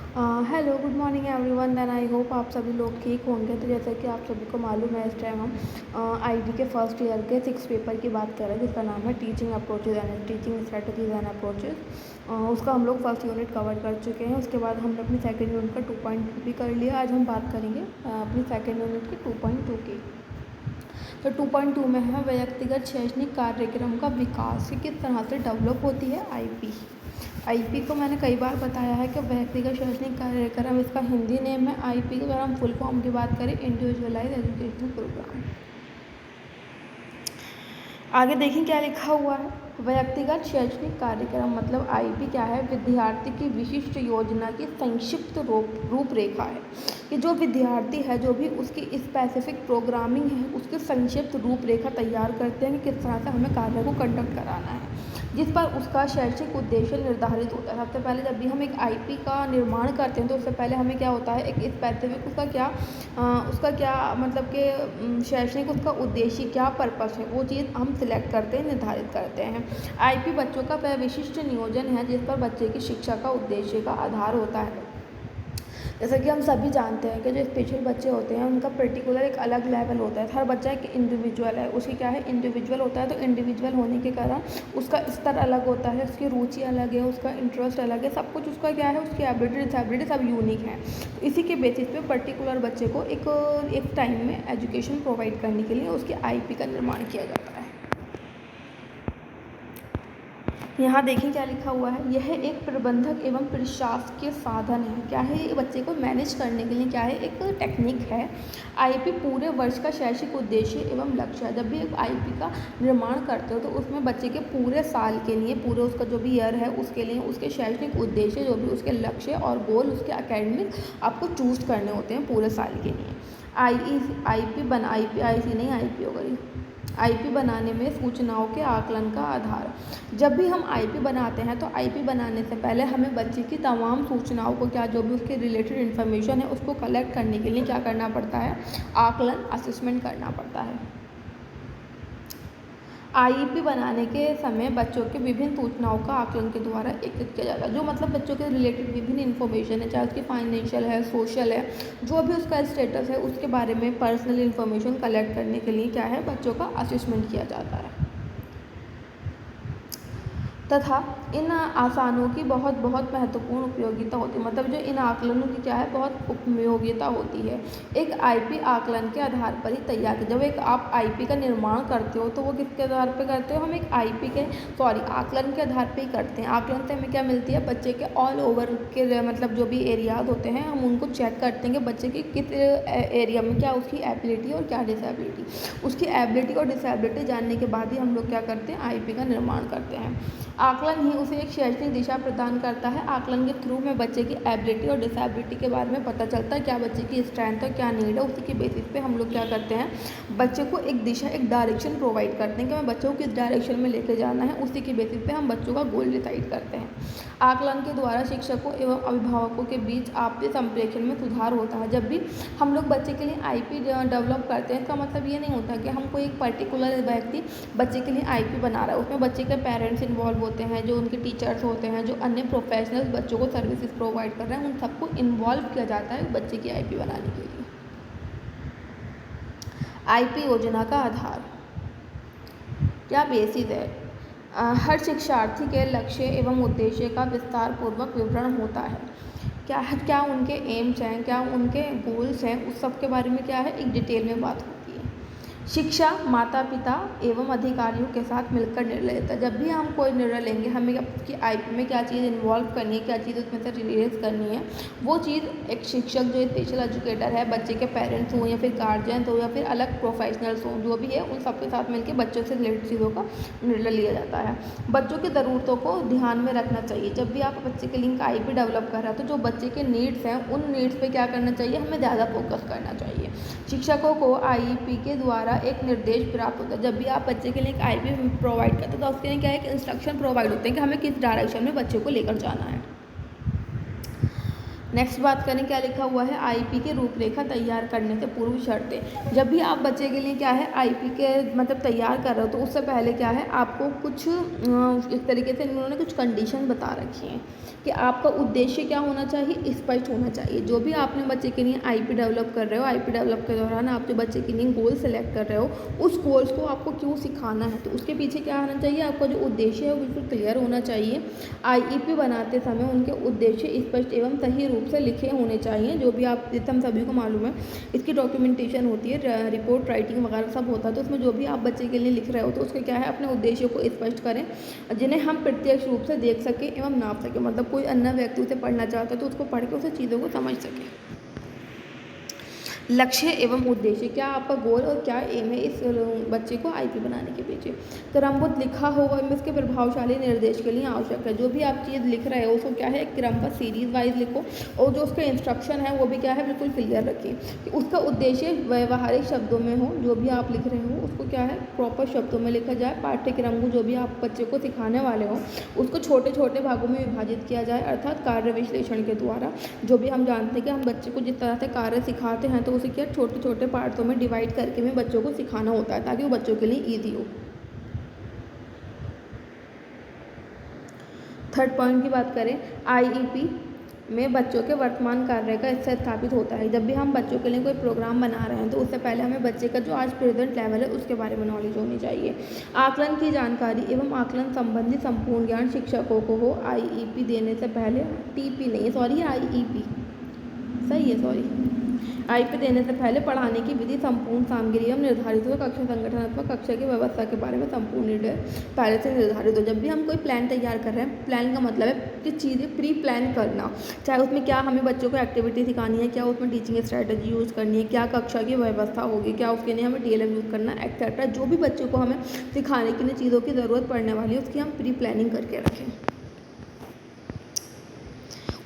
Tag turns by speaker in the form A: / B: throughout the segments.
A: Hello, good morning everyone. Then I hope आप सभी लोग ठीक होंगे। तो जैसा कि आप सभी को मालूम है, इस टाइम हम आईटी के फर्स्ट ईयर के 6 पेपर की बात कर रहे हैं, जिसका नाम है teaching approaches and teaching strategies and approaches. उसका हम लोग फर्स्ट यूनिट कवर कर चुके हैं। उसके बाद हमने अपनी सेकेंड यूनिट का 2.2 भी कर लिया। आज हम बात करेंगे अपनी सेकेंड यूनिट की 2.2 की। तो 2.2 में है व्यक्तिगत शैक्षणिक कार्यक्रम का विकास, किस तरह से डेवलप होती है आईपी। आईपी को मैंने कई बार बताया है कि व्यक्तिगत शैक्षणिक कार्यक्रम, इसका हिंदी नेम है आईपी। अगर हम फुल फॉर्म की बात करें, इंडिविजुअलाइज एजुकेशनल प्रोग्राम। आगे देखें क्या लिखा हुआ है। व्यक्तिगत शैक्षणिक कार्यक्रम मतलब आईपी क्या है? विद्यार्थी की विशिष्ट योजना की संक्षिप्त रूपरेखा है कि जो विद्यार्थी है, जो भी उसकी स्पेसिफिक प्रोग्रामिंग है, उसकी संक्षिप्त रूपरेखा तैयार करते हैं कि किस तरह से हमें कार्य को कंडक्ट कराना है, जिस पर उसका शैक्षिक उद्देश्य निर्धारित होता है। सबसे पहले जब भी हम एक आईपी का निर्माण करते हैं, तो उससे पहले हमें क्या होता है, एक स्पेसिफिक उसका क्या मतलब कि शैक्षणिक उसका उद्देश्य क्या पर्पस है, वो चीज़ हम सिलेक्ट करते हैं, निर्धारित करते हैं। आईपी बच्चों का वह विशिष्ट नियोजन है जिस पर बच्चे की शिक्षा का उद्देश्य का आधार होता है। जैसा कि हम सभी जानते हैं कि जो स्पेशल बच्चे होते हैं, उनका पर्टिकुलर एक अलग लेवल होता है। हर बच्चा एक इंडिविजुअल है, उसकी क्या है, इंडिविजुअल होता है। तो इंडिविजुअल होने के कारण उसका स्तर अलग होता है, उसकी रुचि अलग है, उसका इंटरेस्ट अलग है, सब कुछ उसका क्या है, उसकी एबिलिटी डिसेबिलिटी सब यूनिक है। तो इसी के बेसिस पे पर्टिकुलर बच्चे को एक टाइम में एजुकेशन प्रोवाइड करने के लिए उसके आईपी का निर्माण किया जाता है। यहाँ देखिए क्या लिखा हुआ है। यह एक प्रबंधक एवं प्रशासकीय साधन है। क्या है ये? बच्चे को मैनेज करने के लिए क्या है, एक टेक्निक है। आईपी पूरे वर्ष का शैक्षिक उद्देश्य एवं लक्ष्य है। जब भी एक आईपी का निर्माण करते हो, तो उसमें बच्चे के पूरे साल के लिए, पूरे उसका जो भी ईयर है, उसके लिए उसके शैक्षणिक उद्देश्य, जो भी उसके लक्ष्य और गोल, उसके एकेडमिक आपको चूज करने होते हैं पूरे साल के लिए। आईपी बनाने में सूचनाओं के आकलन का आधार। जब भी हम आईपी बनाते हैं, तो आईपी बनाने से पहले हमें बच्चे की तमाम सूचनाओं को, क्या जो भी उसके रिलेटेड इन्फॉर्मेशन है, उसको कलेक्ट करने के लिए क्या करना पड़ता है, आकलन, असेसमेंट करना पड़ता है। आईपी बनाने के समय बच्चों के विभिन्न सूचनाओं का आकलन के द्वारा एकत्रित किया जाता है। जो मतलब बच्चों के रिलेटेड विभिन्न इन्फॉर्मेशन है, चाहे उसकी फाइनेंशियल है, सोशल है, जो भी उसका स्टेटस है, उसके बारे में पर्सनल इन्फॉर्मेशन कलेक्ट करने के लिए क्या है, बच्चों का असेसमेंट किया जाता है। तथा इन आसानों की बहुत महत्वपूर्ण उपयोगिता होती है। मतलब जो इन आकलनों की क्या है, बहुत उपयोगिता होती है। एक आईपी आकलन के आधार पर ही तैयार जब एक आप आईपी का निर्माण करते हो, तो वो किसके आधार पर करते हो, हम एक आकलन के आधार पर ही करते हैं। आकलन से हमें क्या मिलती है, बच्चे के ऑल ओवर के मतलब जो भी एरियाज होते हैं, हम उनको चेक करते हैं कि बच्चे की किस एरिया में क्या उसकी एबिलिटी और क्या डिसेबिलिटी। उसकी एबिलिटी और डिसेबिलिटी जानने के बाद ही हम लोग क्या करते हैं, आईपी का निर्माण करते हैं। आकलन ही उसे एक शैक्षणिक दिशा प्रदान करता है। आकलन के थ्रू में बच्चे की एबिलिटी और डिसेबिलिटी के बारे में पता चलता है, क्या बच्चे की स्ट्रेंथ है, क्या नीड है। उसी के बेसिस पे हम लोग क्या करते हैं, बच्चे को एक दिशा, एक डायरेक्शन प्रोवाइड करते हैं कि हमें बच्चों को किस डायरेक्शन में लेके जाना है। उसी के बेसिस पे हम बच्चों का गोल डिसाइड करते हैं। आकलन के द्वारा शिक्षकों एवं अभिभावकों के बीच आपसी संप्रेषण में सुधार होता है। जब भी हम लोग बच्चे के लिए आईपी डेवलप करते हैं, इसका मतलब ये नहीं होता कि हम कोई एक पर्टिकुलर व्यक्ति बच्चे के लिए आईपी बना रहा है। उसमें बच्चे के पेरेंट्स इन्वॉल्व होते हैं, जो उनके टीचर्स होते हैं, जो अन्य प्रोफेशनल्स बच्चों को सर्विसेज प्रोवाइड कर रहे हैं, उन सबको इन्वॉल्व किया जाता है बच्चे की आईपी बनाने के लिए। आईपी योजना का आधार क्या बेसिस है? हर शिक्षार्थी के लक्ष्य एवं उद्देश्य का विस्तार पूर्वक विवरण होता है। क्या उनके एम्स हैं, क्या उनके गोल्स हैं, उस सब के बारे में क्या है, एक डिटेल में बात होती है। शिक्षा माता पिता एवं अधिकारियों के साथ मिलकर निर्णय लेता है। जब भी हम कोई निर्णय लेंगे, हमें आपकी आईपी में क्या चीज़ इन्वॉल्व करनी है, क्या चीज़ उसमें से रिलीज करनी है, वो चीज़ एक शिक्षक जो स्पेशल एजुकेटर है, बच्चे के पेरेंट्स हों या फिर गार्जियन हो या फिर अलग प्रोफेशनल्स हों, जो भी है, उन सबके साथ मिलकर बच्चों से रिलेटेड चीज़ों का निर्णय लिया जाता है। बच्चों की ज़रूरतों को ध्यान में रखना चाहिए। जब भी आप बच्चे के लिए एक आईपी डेवलप कर रहे हो, तो जो बच्चे के नीड्स हैं, उन नीड्स पे क्या करना चाहिए, हमें ज़्यादा फोकस करना चाहिए। शिक्षकों को आईपी के द्वारा एक निर्देश प्राप्त होता है। जब भी आप बच्चे के लिए एक आईपी प्रोवाइड करते हैं, तो उसके लिए क्या है, एक इंस्ट्रक्शन प्रोवाइड होते हैं कि हमें किस डायरेक्शन में बच्चे को लेकर जाना है। नेक्स्ट बात करें क्या लिखा हुआ है, आईपी की रूपरेखा तैयार करने से पूर्व शर्तें। जब भी आप बच्चे के लिए क्या है आईपी के मतलब तैयार कर रहे हो तो उससे पहले क्या है आपको कुछ इस तरीके से इन्होंने कुछ कंडीशन बता रखी हैं कि आपका उद्देश्य क्या होना चाहिए, स्पष्ट होना चाहिए। जो भी आपने बच्चे के लिए आईपी डेवलप कर रहे हो, आईपी डेवलप के दौरान आप जो बच्चे के लिए गोल सेलेक्ट कर रहे हो उस गोल्स को आपको क्यों सिखाना है, तो उसके पीछे क्या आना चाहिए, आपका जो उद्देश्य है वो बिल्कुल क्लियर होना चाहिए। आईईपी बनाते समय उनके उद्देश्य स्पष्ट एवं सही रूप से लिखे होने चाहिए। जो भी आप जैसे हम सभी को मालूम है इसकी डॉक्यूमेंटेशन होती है, रिपोर्ट राइटिंग वगैरह सब होता है, तो उसमें जो भी आप बच्चे के लिए लिख रहे हो तो उसके क्या है अपने उद्देश्यों को स्पष्ट करें जिन्हें हम प्रत्यक्ष रूप से देख सकें एवं नाप सकें। मतलब कोई अन्य व्यक्ति उसे पढ़ना चाहता है तो उसको पढ़ के उसे चीज़ों को समझ सके। लक्ष्य एवं उद्देश्य, क्या आपका गोल और क्या एम है इस बच्चे को आईपी बनाने के पीछे। क्रमबद्ध लिखा हो और इसके प्रभावशाली निर्देश के लिए आवश्यक है। जो भी आप चीज़ लिख रहे हो उसको क्या है क्रमबद्ध सीरीज वाइज लिखो और जो उसका इंस्ट्रक्शन है वो भी क्या है बिल्कुल क्लियर रखें कि उसका उद्देश्य व्यवहारिक शब्दों में हो। जो भी आप लिख रहे हो उसको क्या है प्रॉपर शब्दों में लिखा जाए। पाठ्यक्रम को जो भी आप बच्चे को सिखाने वाले हो उसको छोटे छोटे भागों में विभाजित किया जाए, अर्थात कार्य विश्लेषण के द्वारा। जो भी हम जानते हैं कि हम बच्चे को जिस तरह से कार्य सिखाते हैं तो उसे क्या छोटे छोटे पार्टों में डिवाइड करके भी बच्चों को सिखाना होता है ताकि वो बच्चों के लिए ईजी हो। थर्ड पॉइंट की बात करें, आईईपी में बच्चों के वर्तमान कार्य का स्तर स्थापित होता है। जब भी हम बच्चों के लिए कोई प्रोग्राम बना रहे हैं तो उससे पहले हमें बच्चे का जो आज प्रेजेंट लेवल है उसके बारे में नॉलेज होनी चाहिए। आकलन की जानकारी एवं आकलन संबंधी संपूर्ण ज्ञान शिक्षकों को हो। आईईपी देने से पहले टीपी नहीं सॉरी आईईपी सही है सॉरी आईपी देने से पहले पढ़ाने की विधि संपूर्ण सामग्री एवं निर्धारित हो। कक्षा संगठनात्मक कक्षा की व्यवस्था के बारे में संपूर्ण निर्णय पहले से निर्धारित हो। जब भी हम कोई प्लान तैयार कर रहे हैं, प्लान का मतलब है कि चीज़ें प्री प्लान करना, चाहे उसमें क्या हमें बच्चों को एक्टिविटी सिखानी है, क्या उसमें टीचिंग स्ट्रैटेजी यूज़ करनी है, क्या कक्षा की व्यवस्था होगी, क्या उसके लिए हमें डीएलएम यूज़ करना है एक्सेट्रा। जो भी बच्चों को हमें सिखाने के लिए चीज़ों की ज़रूरत पड़ने वाली है उसकी हम प्री प्लानिंग करके रखें।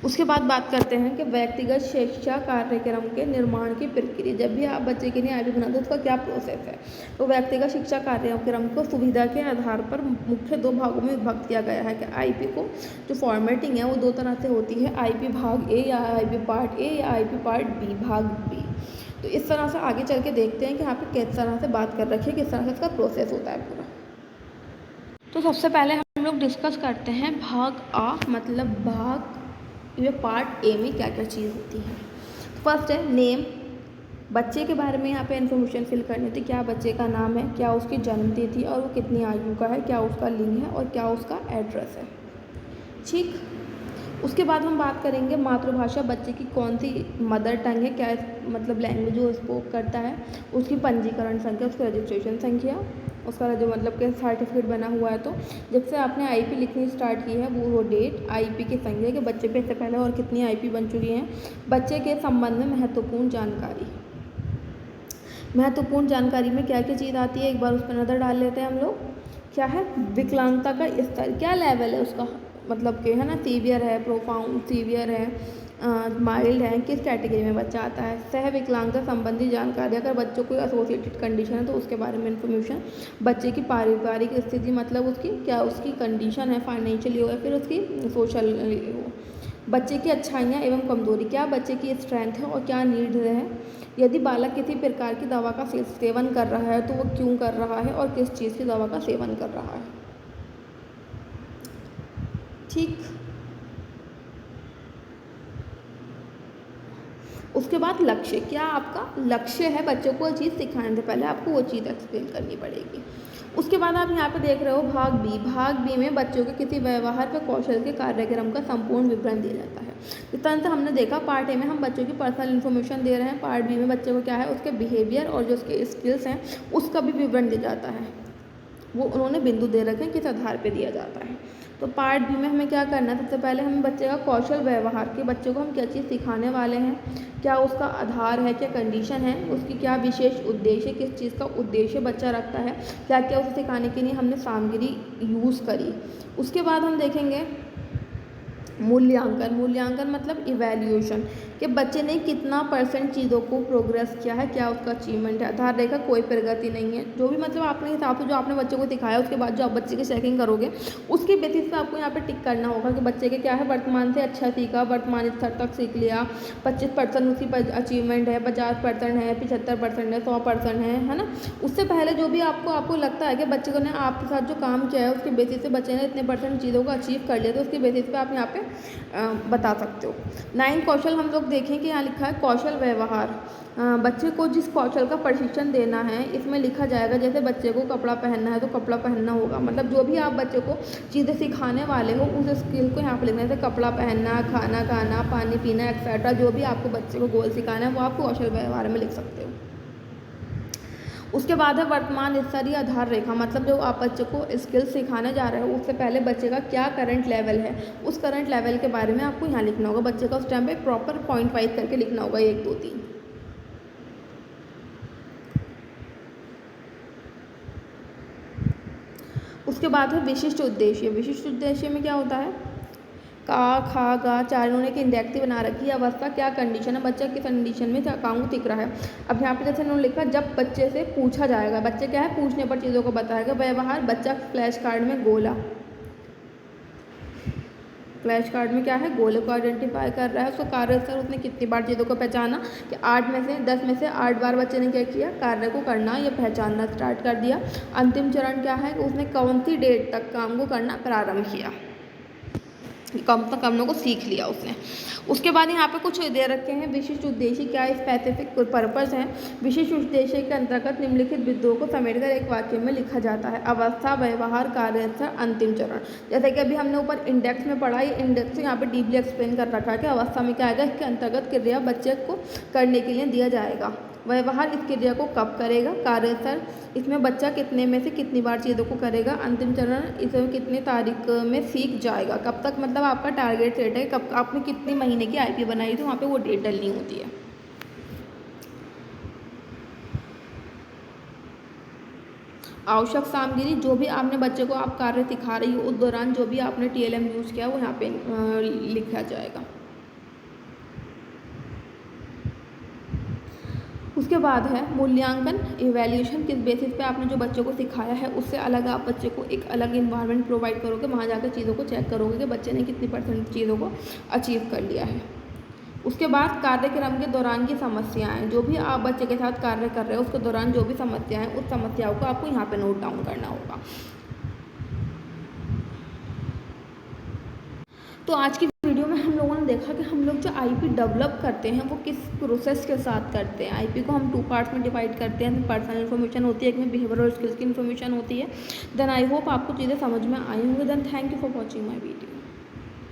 A: उसके बाद बात करते हैं कि व्यक्तिगत शिक्षा कार्यक्रम के निर्माण की प्रक्रिया। जब भी आप बच्चे के लिए आईपी बनाते हैं उसका क्या प्रोसेस है, तो व्यक्तिगत शिक्षा कार्यक्रम को सुविधा के आधार पर मुख्य दो भागों में विभक्त किया गया है कि आईपी को जो फॉर्मेटिंग है वो दो तरह से होती है, आईपी भाग ए या आईपी पार्ट ए या आईपी पार्ट बी भाग बी। तो इस तरह से आगे चल के देखते हैं कि यहाँ पे किस तरह से बात कर रखी है, किस तरह से इसका प्रोसेस होता है पूरा। तो सबसे पहले हम लोग डिस्कस करते हैं भाग आ मतलब भाग ये पार्ट ए में क्या क्या चीज़ होती है। फर्स्ट है नेम, बच्चे के बारे में यहाँ पे इन्फॉर्मेशन फिल करनी थी। क्या बच्चे का नाम है, क्या उसकी जन्म तिथि और वो कितनी आयु का है, क्या उसका लिंग है और क्या उसका एड्रेस है। ठीक, उसके बाद हम बात करेंगे मातृभाषा, बच्चे की कौन सी मदर टंग है, क्या मतलब लैंग्वेज वो स्पोक करता है, उसकी पंजीकरण संख्या, उसकी रजिस्ट्रेशन संख्या, उसका जो मतलब कि सर्टिफिकेट बना हुआ है। तो जब से आपने आईपी लिखनी स्टार्ट की है वो डेट, आईपी की संख्या कि बच्चे पे इससे पहले और कितनी आईपी बन चुकी हैं, बच्चे के संबंध में महत्वपूर्ण जानकारी। महत्वपूर्ण जानकारी में क्या क्या चीज़ आती है एक बार उस पर नज़र डाल लेते हैं हम लोग। क्या है विकलांगता का स्तर, क्या लेवल है उसका, मतलब कि है ना सीवियर है, प्रोफाउंड सीवियर है, माइल्ड है, किस कैटेगरी में बच्चा आता है। सह विकलांगता संबंधी जानकारी, अगर बच्चों को एसोसिएटेड कंडीशन है तो उसके बारे में इंफॉर्मेशन। बच्चे की पारिवारिक स्थिति मतलब उसकी क्या उसकी कंडीशन है, फाइनेंशियली हो या फिर उसकी सोशल हो। बच्चे की अच्छाइयाँ एवं कमजोरी, क्या बच्चे की स्ट्रेंथ है और क्या नीड है। यदि बालक किसी प्रकार की दवा का सेवन कर रहा है तो वो क्यों कर रहा है और किस चीज़ की दवा का सेवन कर रहा है। ठीक, उसके बाद लक्ष्य, क्या आपका लक्ष्य है, बच्चों को चीज़ सिखाने से पहले आपको वो चीज़ एक्सप्लेन करनी पड़ेगी। उसके बाद आप यहाँ पे देख रहे हो भाग बी। भाग बी में बच्चों के किसी व्यवहार व कौशल के कार्यक्रम का संपूर्ण विवरण दिया जाता है। इस तरह से हमने देखा पार्ट ए में हम बच्चों की पर्सनल इन्फॉर्मेशन दे रहे हैं, पार्ट बी में बच्चे को क्या है उसके बिहेवियर और जो उसके स्किल्स हैं उसका भी विवरण दिया जाता है। वो उन्होंने बिंदु दे रखे हैं किस आधार पर दिया जाता है। तो पार्ट बी में हमें क्या करना है, सबसे पहले हमें बच्चे का कौशल व्यवहार के बच्चे को हम क्या चीज़ सिखाने वाले हैं, क्या उसका आधार है, क्या कंडीशन है, उसकी क्या विशेष उद्देश्य, किस चीज़ का उद्देश्य बच्चा रखता है, क्या क्या उसे सिखाने के लिए हमने सामग्री यूज़ करी। उसके बाद हम देखेंगे मूल्यांकन, मूल्यांकन मतलब इवैल्यूएशन, कि बच्चे ने कितना परसेंट चीज़ों को प्रोग्रेस किया है, क्या उसका अचीवमेंट है। आधार रेखा कोई प्रगति नहीं है, जो भी मतलब आपने हिसाब से जो आपने बच्चे को दिखाया उसके बाद जो आप बच्चे की चेकिंग करोगे उसके बेसिस पे आपको यहाँ पे टिक करना होगा कि बच्चे के क्या है, वर्तमान से अच्छा सीखा, वर्तमान स्तर तक सीख लिया, 25% उसकी अचीवमेंट है, 50% है, 75% है, 100% है ना। उससे पहले जो भी आपको लगता है कि बच्चे को ने आपके साथ जो काम किया है उसके बेसिस पे बच्चे ने इतने परसेंट चीज़ों को अचीव कर लिया, तो उसके बेसिस पे आप यहाँ पे बता सकते हो। 9 कौशल हम लोग देखें कि यहाँ लिखा है कौशल व्यवहार। बच्चे को जिस कौशल का प्रशिक्षण देना है इसमें लिखा जाएगा, जैसे बच्चे को कपड़ा पहनना है तो कपड़ा पहनना होगा, मतलब जो भी आप बच्चे को चीज़ें सिखाने वाले हो उस स्किल को यहाँ पे लिखना है, जैसे कपड़ा पहनना, खाना खाना, पानी पीना एक्सेट्रा, जो भी आपको बच्चे को गोल सिखाना है वो आप कौशल व्यवहार में लिख सकते हो। उसके बाद है वर्तमान स्तरीय आधार रेखा, मतलब जो आप बच्चे को स्किल सिखाने जा रहे हो उससे पहले बच्चे का क्या करंट लेवल है, उस करंट लेवल के बारे में आपको यहाँ लिखना होगा। बच्चे का उस टाइम पे प्रॉपर पॉइंट वाइज करके लिखना होगा, 1 2 3। उसके बाद है विशिष्ट उद्देश्य। विशिष्ट उद्देश्य में क्या होता है, का, खा, गा, चार इन्होंने एक इंडेक्टिव बना रखी है। अवस्था क्या कंडीशन है, बच्चा किस कंडीशन में अकाउंट दिख रहा है। अब यहाँ पे जैसे इन्होंने लिखा जब बच्चे से पूछा जाएगा, बच्चे क्या है पूछने पर चीज़ों को बताएगा। व्यवहार, बच्चा फ्लैश कार्ड में गोला, फ्लैश कार्ड में क्या है गोले को आइडेंटिफाई कर रहा है। उसको कार्य स्तर उसने कितनी बार चीज़ों को पहचाना, कि 8 में से 10 में से 8 बार बच्चे ने क्या किया, कार्य को करना या पहचानना स्टार्ट कर दिया। अंतिम चरण क्या है, उसने कौन सी डेट तक काम को करना प्रारंभ किया, कम तक कामों को सीख लिया उसने। उसके बाद यहाँ पे कुछ दे रखे हैं विशिष्ट उद्देश्य, क्या स्पेसिफिक पर्पस है। विशिष्ट उद्देश्य के अंतर्गत निम्नलिखित बिंदुओं को समेटकर एक वाक्य में लिखा जाता है। अवस्था, व्यवहार, कार्यस्तर, अंतिम चरण। जैसे कि अभी हमने ऊपर इंडेक्स में पढ़ा, ये इंडेक्स यहाँ पे डीपली एक्सप्लेन कर रखा है कि अवस्था में क्या आएगा, इसके अंतर्गत क्रिया बच्चे को करने के लिए दिया जाएगा। व्यवहार, इस क्रिया को कब करेगा। कार्यस्तर, इसमें बच्चा कितने में से कितनी बार चीज़ों को करेगा। अंतिम चरण, इसमें कितने तारीख में सीख जाएगा, कब तक, मतलब आपका टारगेट सेट है, कब आपने कितने महीने की आईपी बनाई थी, वहाँ पे वो डेट डलनी होती है। आवश्यक सामग्री, जो भी आपने बच्चे को आप कार्य सिखा रही हो उस दौरान जो भी आपने टीएलएम यूज़ किया वो यहाँ पे लिखा जाएगा। उसके बाद है मूल्यांकन, इवैल्यूएशन, किस बेसिस पे आपने जो बच्चों को सिखाया है उससे अलग आप बच्चे को एक अलग इन्वायरमेंट प्रोवाइड करोगे, वहाँ जाकर चीज़ों को चेक करोगे कि बच्चे ने कितनी परसेंट चीज़ों को अचीव कर लिया है। उसके बाद कार्यक्रम के दौरान की समस्याएं, जो भी आप बच्चे के साथ कार्य कर रहे हो उसके दौरान जो भी समस्याएं, उस समस्याओं को आपको यहाँ पे नोट डाउन करना होगा। तो आज की वीडियो में हम लोगों ने देखा कि हम लोग जो आईपी डेवलप करते हैं वो किस प्रोसेस के साथ करते हैं। आईपी को हम 2 पार्ट्स में डिवाइड करते हैं, पर्सनल इन्फॉर्मेशन होती है, एक में बिहेवियरल स्किल्स की इन्फॉर्मेशन होती है। देन आई होप आपको चीज़ें समझ में आई होंगी। Then thank you for watching my video.